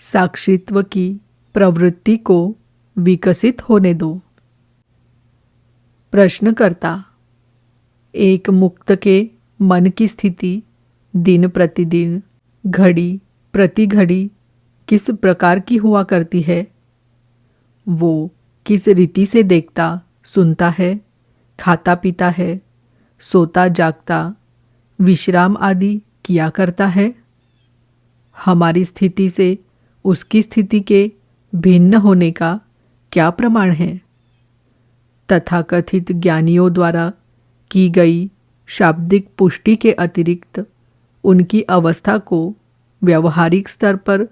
साक्षित्व की प्रवृत्ति को विकसित होने दो। प्रश्नकर्ता, एक मुक्त के मन की स्थिति दिन प्रतिदिन, घड़ी प्रति घड़ी किस प्रकार की हुआ करती है? वो किस रीति से देखता, सुनता है, खाता पीता है, सोता जागता, विश्राम आदि किया करता है? हमारी स्थिति से उसकी स्थिति के भिन्न होने का क्या प्रमाण है? तथाकथित ज्ञानियों द्वारा की गई शाब्दिक पुष्टि के अतिरिक्त उनकी अवस्था को व्यवहारिक स्तर पर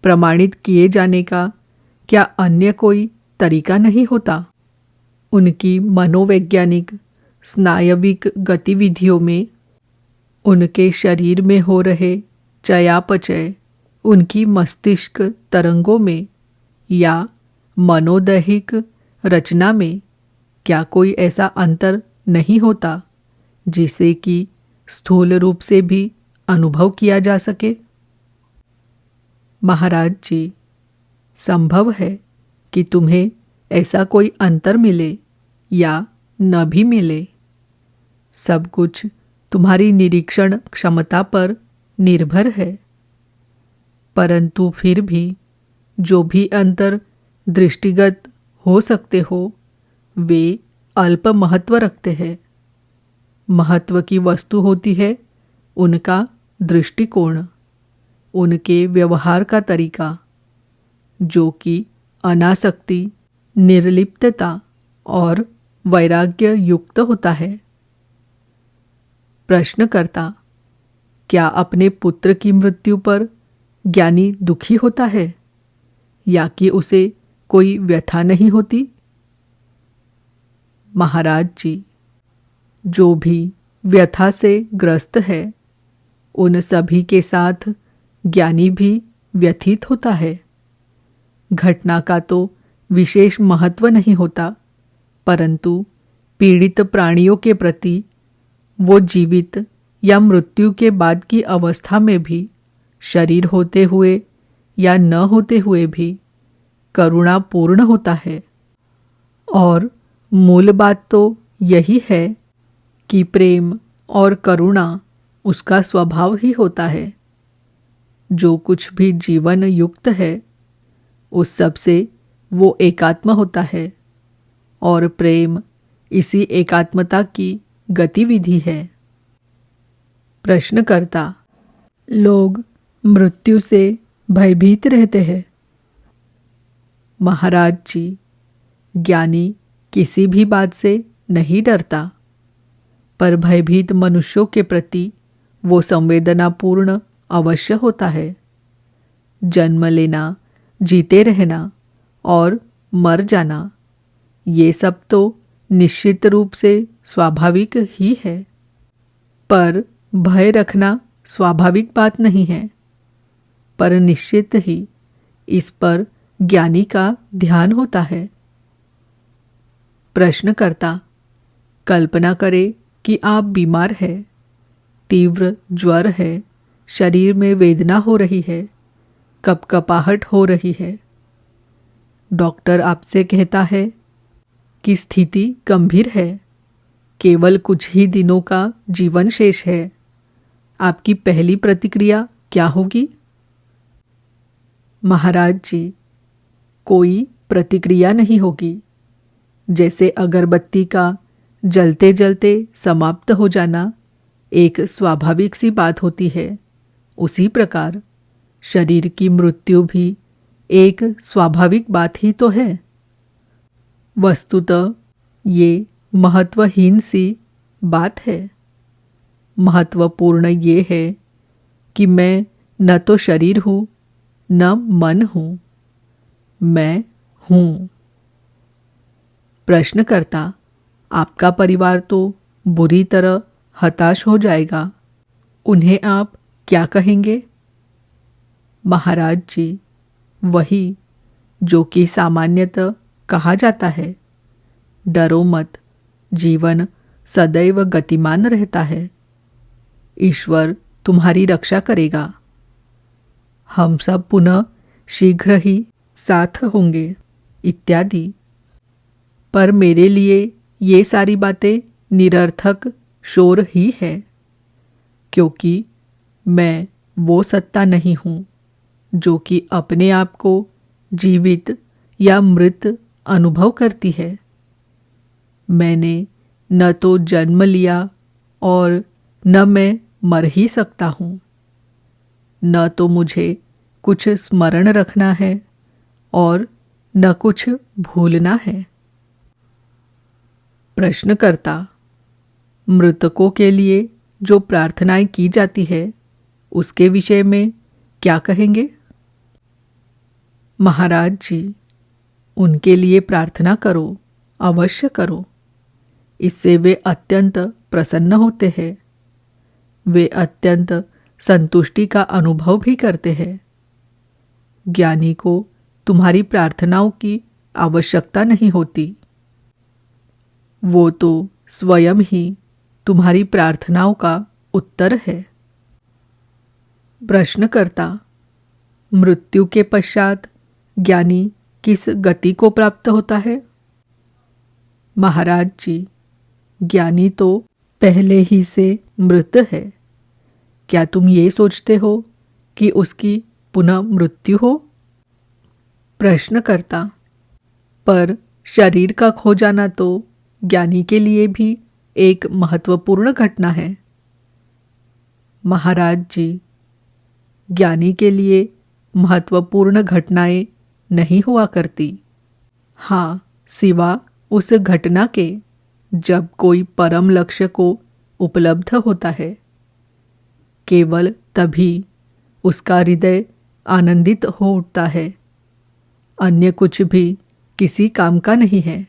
प्रमाणित किए जाने का क्या अन्य कोई तरीका नहीं होता? उनकी मनोवैज्ञानिक स्नायविक गतिविधियों में, उनके शरीर में हो रहे चयापचय, उनकी मस्तिष्क तरंगों में या मनोदैहिक रचना में क्या कोई ऐसा अंतर नहीं होता जिसे कि स्थूल रूप से भी अनुभव किया जा सके? महाराज जी, संभव है कि तुम्हें ऐसा कोई अंतर मिले या न भी मिले। सब कुछ तुम्हारी निरीक्षण क्षमता पर निर्भर है। परंतु फिर भी जो भी अंतर दृष्टिगत हो सकते हो वे अल्प महत्व रखते हैं। महत्व की वस्तु होती है उनका दृष्टिकोण, उनके व्यवहार का तरीका, जो कि अनासक्ति, निर्लिप्तता और वैराग्य युक्त होता है। प्रश्नकर्ता, क्या अपने पुत्र की मृत्यु पर ज्ञानी दुखी होता है या कि उसे कोई व्यथा नहीं होती? महाराज जी, जो भी व्यथा से ग्रस्त है उन सभी के साथ ज्ञानी भी व्यथित होता है। घटना का तो विशेष महत्व नहीं होता, परंतु पीड़ित प्राणियों के प्रति वो जीवित या मृत्यु के बाद की अवस्था में भी, शरीर होते हुए या न होते हुए भी करुणापूर्ण होता है। और मूल बात तो यही है कि प्रेम और करुणा उसका स्वभाव ही होता है। जो कुछ भी जीवन युक्त है उस सब से वो एकात्म होता है और प्रेम इसी एकात्मता की गतिविधि है। प्रश्नकर्ता, लोग मृत्यु से भयभीत रहते हैं। महाराज जी, ज्ञानी किसी भी बात से नहीं डरता, पर भयभीत मनुष्यों के प्रति वो संवेदनापूर्ण अवश्य होता है। जन्म लेना, जीते रहना और मर जाना, ये सब तो निश्चित रूप से स्वाभाविक ही है, पर भय रखना स्वाभाविक बात नहीं है। पर निश्चित ही इस पर ज्ञानी का ध्यान होता है। प्रश्नकर्ता, कल्पना करें कि आप बीमार हैं, तीव्र ज्वर है, शरीर में वेदना हो रही है, कपकपाहट हो रही है। डॉक्टर आपसे कहता है कि स्थिति गंभीर है, केवल कुछ ही दिनों का जीवन शेष है। आपकी पहली प्रतिक्रिया क्या होगी? महाराज जी, कोई प्रतिक्रिया नहीं होगी। जैसे अगरबत्ती का जलते जलते समाप्त हो जाना एक स्वाभाविक सी बात होती है, उसी प्रकार शरीर की मृत्यु भी एक स्वाभाविक बात ही तो है। वस्तुतः ये महत्वहीन सी बात है। महत्वपूर्ण ये है कि मैं न तो शरीर हूँ न मन हूँ, मैं हूँ। प्रश्नकर्ता, आपका परिवार तो बुरी तरह हताश हो जाएगा, उन्हें आप क्या कहेंगे? महाराज जी, वही जो कि सामान्यतः कहा जाता है, डरो मत, जीवन सदैव गतिमान रहता है, ईश्वर तुम्हारी रक्षा करेगा। हम सब पुनः शीघ्र ही साथ होंगे इत्यादि। पर मेरे लिए ये सारी बातें निरर्थक शोर ही है, क्योंकि मैं वो सत्ता नहीं हूँ जो कि अपने आप को जीवित या मृत अनुभव करती है। मैंने न तो जन्म लिया और न मैं मर ही सकता हूँ। न तो मुझे कुछ स्मरण रखना है और न कुछ भूलना है। प्रश्नकर्ता, मृतकों के लिए जो प्रार्थनाएं की जाती है उसके विषय में क्या कहेंगे? महाराज जी, उनके लिए प्रार्थना करो, अवश्य करो। इससे वे अत्यंत प्रसन्न होते हैं। वे अत्यंत संतुष्टि का अनुभव भी करते हैं। ज्ञानी को तुम्हारी प्रार्थनाओं की आवश्यकता नहीं होती। वो तो स्वयं ही तुम्हारी प्रार्थनाओं का उत्तर है। प्रश्नकर्ता, मृत्यु के पश्चात ज्ञानी किस गति को प्राप्त होता है? महाराज जी, ज्ञानी तो पहले ही से मृत है। क्या तुम ये सोचते हो कि उसकी पुनः मृत्यु हो? प्रश्नकर्ता, पर शरीर का खो जाना तो ज्ञानी के लिए भी एक महत्वपूर्ण घटना है। महाराज जी, ज्ञानी के लिए महत्वपूर्ण घटनाएं नहीं हुआ करती। हाँ, सिवा उस घटना के जब कोई परम लक्ष्य को उपलब्ध होता है, केवल तभी उसका हृदय आनंदित हो उठता है। अन्य कुछ भी किसी काम का नहीं है।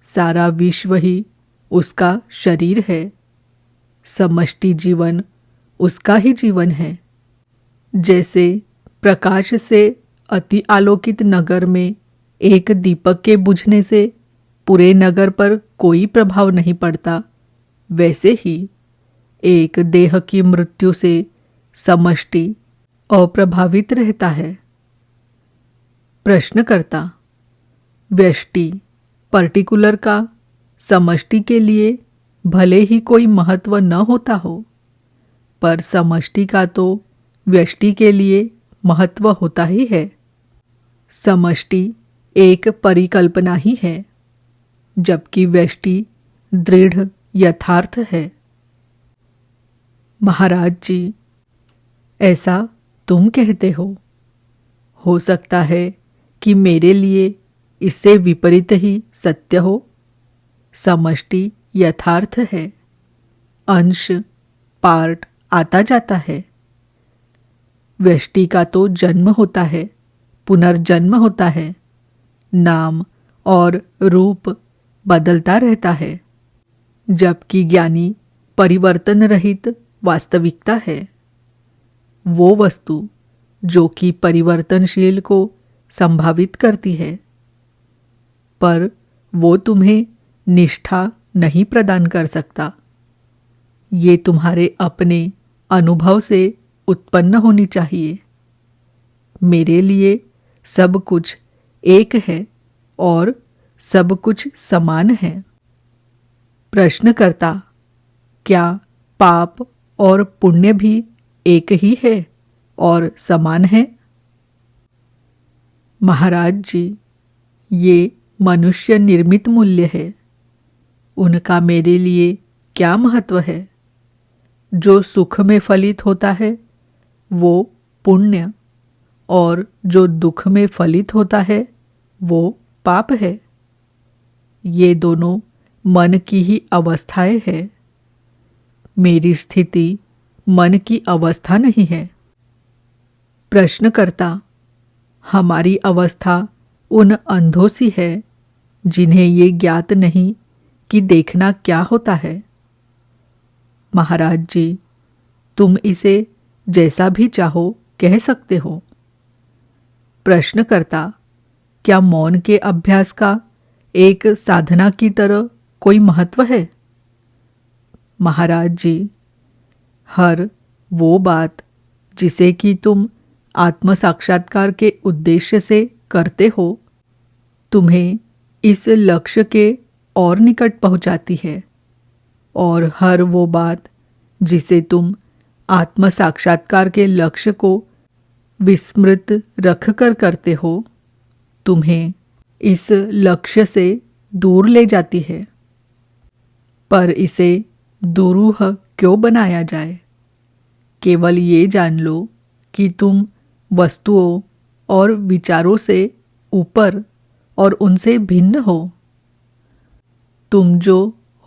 सारा विश्व ही उसका शरीर है। समष्टि जीवन उसका ही जीवन है। जैसे प्रकाश से अति आलोकित नगर में एक दीपक के बुझने से पूरे नगर पर कोई प्रभाव नहीं पड़ता, वैसे ही एक देह की मृत्यु से समष्टि अप्रभावित रहता है। प्रश्नकर्ता, व्यष्टि पर्टिकुलर का समष्टि के लिए भले ही कोई महत्व न होता हो, पर समष्टि का तो व्यष्टि के लिए महत्व होता ही है। समष्टि एक परिकल्पना ही है, जबकि व्यष्टि दृढ़ यथार्थ है। महाराज जी, ऐसा तुम कहते हो सकता है कि मेरे लिए इससे विपरीत ही सत्य हो। समष्टि यथार्थ है, अंश पार्ट आता जाता है। व्यष्टि का तो जन्म होता है, पुनर्जन्म होता है, नाम और रूप बदलता रहता है, जबकि ज्ञानी परिवर्तन रहित वास्तविकता है। वो वस्तु जो कि परिवर्तनशील को संभावित करती है, पर वो तुम्हें निष्ठा नहीं प्रदान कर सकता। ये तुम्हारे अपने अनुभव से उत्पन्न होनी चाहिए। मेरे लिए सब कुछ एक है और सब कुछ समान है। प्रश्नकर्ता, क्या पाप और पुण्य भी एक ही है और समान है? महाराज जी, ये मनुष्य निर्मित मूल्य है। उनका मेरे लिए क्या महत्व है? जो सुख में फलित होता है वो पुण्य, और जो दुख में फलित होता है वो पाप है। ये दोनों मन की ही अवस्थाएं है। मेरी स्थिति मन की अवस्था नहीं है। प्रश्नकर्ता, हमारी अवस्था उन अंधों सी है जिन्हें ये ज्ञात नहीं कि देखना क्या होता है। महाराज जी, तुम इसे जैसा भी चाहो कह सकते हो। प्रश्नकर्ता, क्या मौन के अभ्यास का एक साधना की तरह कोई महत्व है? महाराज जी, हर वो बात जिसे कि तुम आत्म साक्षात्कार के उद्देश्य से करते हो तुम्हें इस लक्ष्य के और निकट पहुंचाती है, और हर वो बात जिसे तुम आत्म साक्षात्कार के लक्ष्य को विस्मृत रखकर करते हो तुम्हें इस लक्ष्य से दूर ले जाती है। पर इसे दुरूह क्यों बनाया जाए? केवल ये जान लो कि तुम वस्तुओं और विचारों से ऊपर और उनसे भिन्न हो। तुम जो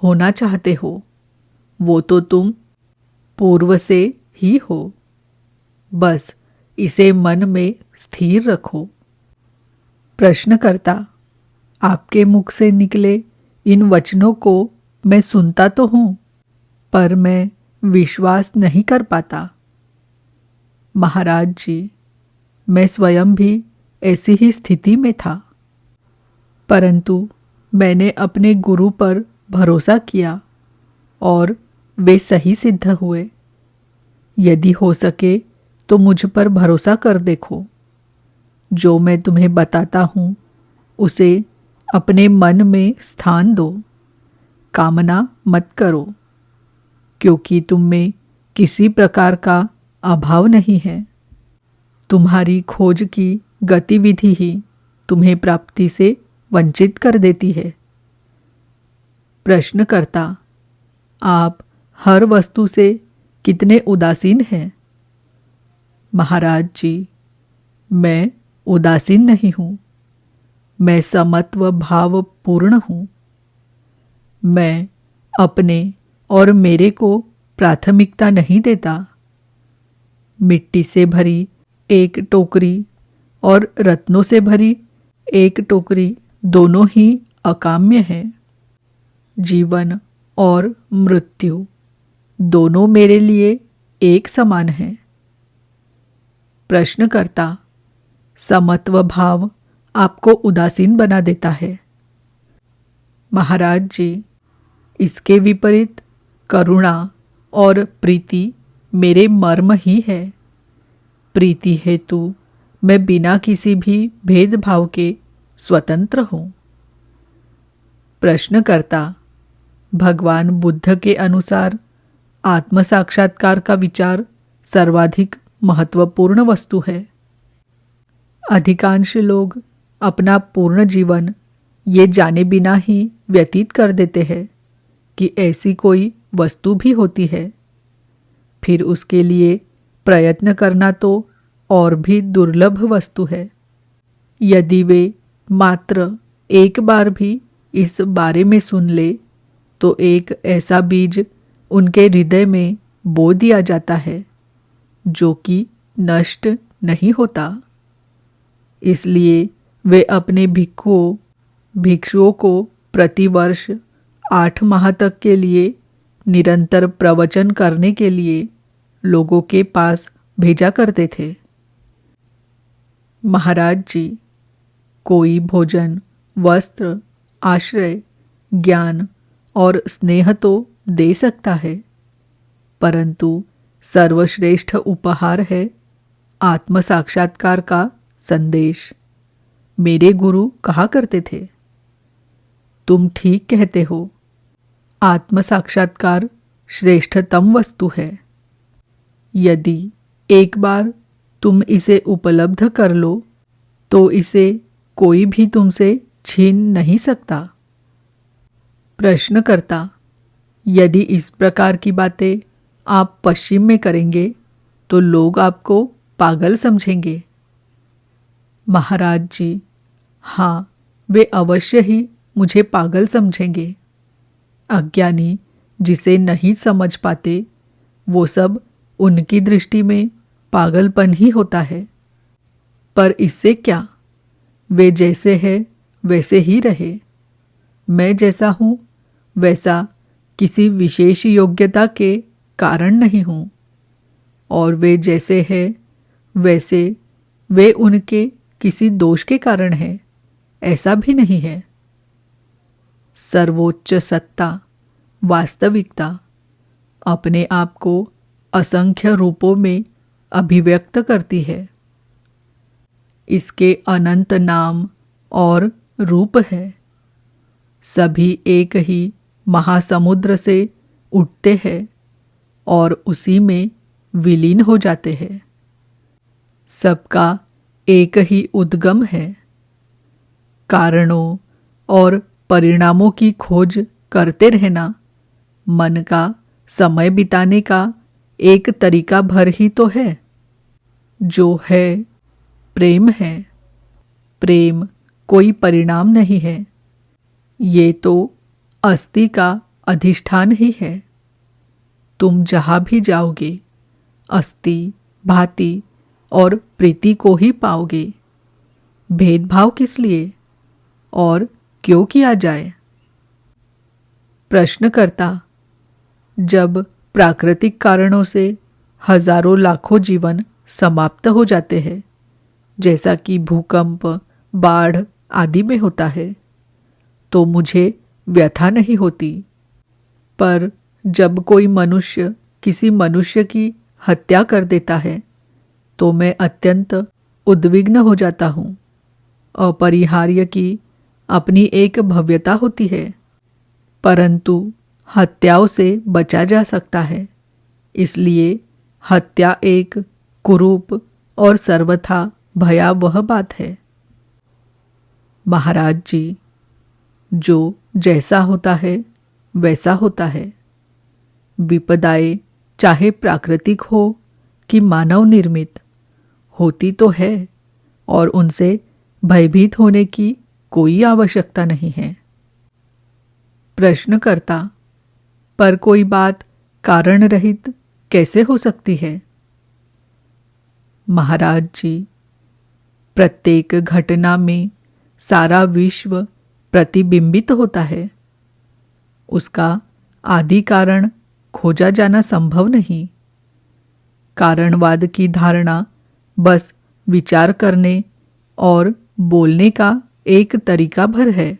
होना चाहते हो वो तो तुम पूर्व से ही हो। बस इसे मन में स्थिर रखो। प्रश्नकर्ता, आपके मुख से निकले इन वचनों को मैं सुनता तो हूं, पर मैं विश्वास नहीं कर पाता। महाराज जी, मैं स्वयं भी ऐसी ही स्थिति में था, परंतु मैंने अपने गुरु पर भरोसा किया और वे सही सिद्ध हुए। यदि हो सके तो मुझ पर भरोसा कर देखो। जो मैं तुम्हें बताता हूँ उसे अपने मन में स्थान दो। कामना मत करो, क्योंकि तुम में किसी प्रकार का अभाव नहीं है। तुम्हारी खोज की गतिविधि ही तुम्हें प्राप्ति से वंचित कर देती है। प्रश्नकर्ता, आप हर वस्तु से कितने उदासीन हैं? महाराज जी, मैं उदासीन नहीं हूँ। मैं समत्व भाव पूर्ण हूँ। मैं अपने और मेरे को प्राथमिकता नहीं देता। मिट्टी से भरी एक टोकरी और रत्नों से भरी एक टोकरी दोनों ही अकाम्य हैं। जीवन और मृत्यु दोनों मेरे लिए एक समान हैं। प्रश्नकर्ता, समत्व भाव आपको उदासीन बना देता है। महाराज जी, इसके विपरीत करुणा और प्रीति मेरे मर्म ही है। प्रीति हेतु मैं बिना किसी भी भेदभाव के स्वतंत्र हूँ। प्रश्नकर्ता, भगवान बुद्ध के अनुसार आत्म साक्षात्कार का विचार सर्वाधिक महत्वपूर्ण वस्तु है। अधिकांश लोग अपना पूर्ण जीवन ये जाने बिना ही व्यतीत कर देते हैं कि ऐसी कोई वस्तु भी होती है। फिर उसके लिए प्रयत्न करना तो और भी दुर्लभ वस्तु है। यदि वे मात्र एक बार भी इस बारे में सुन ले तो एक ऐसा बीज उनके हृदय में बो दिया जाता है जो कि नष्ट नहीं होता। इसलिए वे अपने भिक्षुओं को प्रतिवर्ष 8 माह तक के लिए निरंतर प्रवचन करने के लिए लोगों के पास भेजा करते थे। महाराज जी, कोई भोजन, वस्त्र, आश्रय, ज्ञान और स्नेह तो दे सकता है, परंतु सर्वश्रेष्ठ उपहार है आत्म साक्षात्कार का संदेश। मेरे गुरु कहा करते थे, तुम ठीक कहते हो, आत्म साक्षात्कार श्रेष्ठतम वस्तु है। यदि एक बार तुम इसे उपलब्ध कर लो तो इसे कोई भी तुमसे छीन नहीं सकता। प्रश्नकर्ता, यदि इस प्रकार की बातें आप पश्चिम में करेंगे तो लोग आपको पागल समझेंगे। महाराज जी, हाँ, वे अवश्य ही मुझे पागल समझेंगे। अज्ञानी जिसे नहीं समझ पाते वो सब उनकी दृष्टि में पागलपन ही होता है। पर इससे क्या, वे जैसे है वैसे ही रहे। मैं जैसा हूँ वैसा किसी विशेष योग्यता के कारण नहीं हूँ, और वे जैसे है वैसे वे उनके किसी दोष के कारण है, ऐसा भी नहीं है। सर्वोच्च सत्ता, वास्तविकता अपने आप को असंख्य रूपों में अभिव्यक्त करती है। इसके अनंत नाम और रूप है। सभी एक ही महासमुद्र से उठते हैं और उसी में विलीन हो जाते हैं। सबका एक ही उद्गम है। कारणों और परिणामों की खोज करते रहना मन का समय बिताने का एक तरीका भर ही तो है। जो है प्रेम है। प्रेम कोई परिणाम नहीं है, ये तो अस्थि का अधिष्ठान ही है। तुम जहाँ भी जाओगे अस्थि, भांति और प्रीति को ही पाओगे। भेदभाव किस लिए और क्यों किया जाए? प्रश्नकर्ता, जब प्राकृतिक कारणों से हजारों लाखों जीवन समाप्त हो जाते हैं, जैसा कि भूकंप, बाढ़ आदि में होता है, तो मुझे व्यथा नहीं होती। पर जब कोई मनुष्य किसी मनुष्य की हत्या कर देता है तो मैं अत्यंत उद्विग्न हो जाता हूँ। अपरिहार्य की अपनी एक भव्यता होती है, परंतु हत्याओं से बचा जा सकता है। इसलिए हत्या एक कुरूप और सर्वथा भयावह बात है। महाराज जी, जो जैसा होता है वैसा होता है। विपदाएं चाहे प्राकृतिक हो कि मानव निर्मित, होती तो है और उनसे भयभीत होने की कोई आवश्यकता नहीं है। प्रश्नकर्ता, पर कोई बात कारण रहित कैसे हो सकती है? महाराज जी, प्रत्येक घटना में सारा विश्व प्रतिबिंबित होता है। उसका आदि कारण खोजा जाना संभव नहीं। कारणवाद की धारणा बस विचार करने और बोलने का एक तरीका भर है।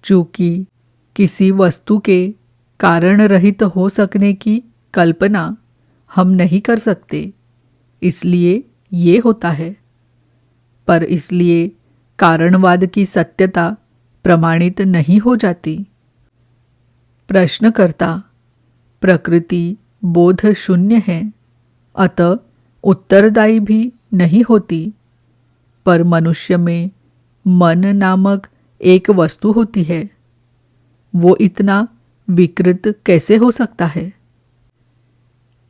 चूंकि किसी वस्तु के कारण रहित हो सकने की कल्पना हम नहीं कर सकते, इसलिए ये होता है। पर इसलिए कारणवाद की सत्यता प्रमाणित नहीं हो जाती। प्रश्नकर्ता, प्रकृति बोध शून्य है, अतः उत्तरदायी भी नहीं होती। पर मनुष्य में मन नामक एक वस्तु होती है, वो इतना विकृत कैसे हो सकता है?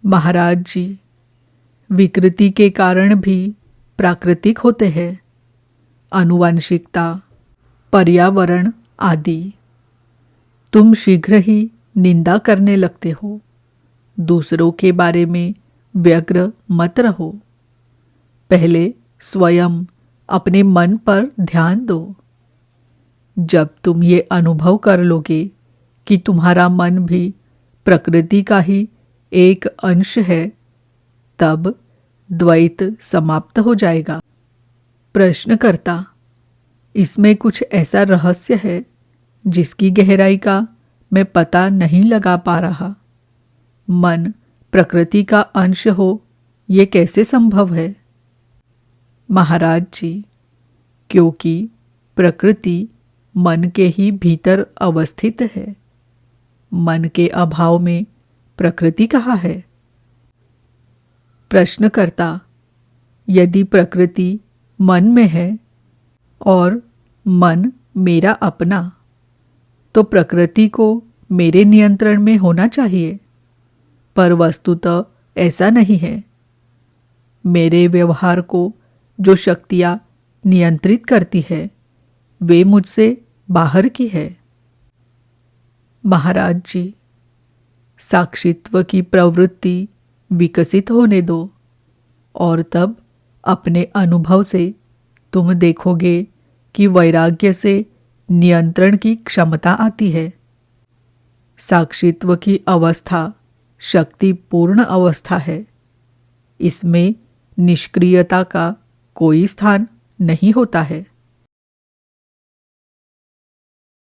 महाराज जी, विकृति के कारण भी प्राकृतिक होते हैं, आनुवंशिकता, पर्यावरण आदि। तुम शीघ्र ही निंदा करने लगते हो। दूसरों के बारे में व्यग्र मत रहो। पहले स्वयं अपने मन पर ध्यान दो। जब तुम ये अनुभव कर लोगे कि तुम्हारा मन भी प्रकृति का ही एक अंश है, तब द्वैत समाप्त हो जाएगा। प्रश्नकर्ता, इसमें कुछ ऐसा रहस्य है जिसकी गहराई का मैं पता नहीं लगा पा रहा। मन प्रकृति का अंश हो, ये कैसे संभव है? महाराज जी, क्योंकि प्रकृति मन के ही भीतर अवस्थित है। मन के अभाव में प्रकृति कहाँ है? प्रश्नकर्ता, यदि प्रकृति मन में है और मन मेरा अपना, तो प्रकृति को मेरे नियंत्रण में होना चाहिए। पर वस्तुतः ऐसा नहीं है। मेरे व्यवहार को जो शक्तियाँ नियंत्रित करती है, वे मुझसे बाहर की है। महाराज जी, साक्षित्व की प्रवृत्ति विकसित होने दो और तब अपने अनुभव से तुम देखोगे कि वैराग्य से नियंत्रण की क्षमता आती है। साक्षित्व की अवस्था शक्तिपूर्ण अवस्था है। इसमें निष्क्रियता का कोई स्थान नहीं होता है।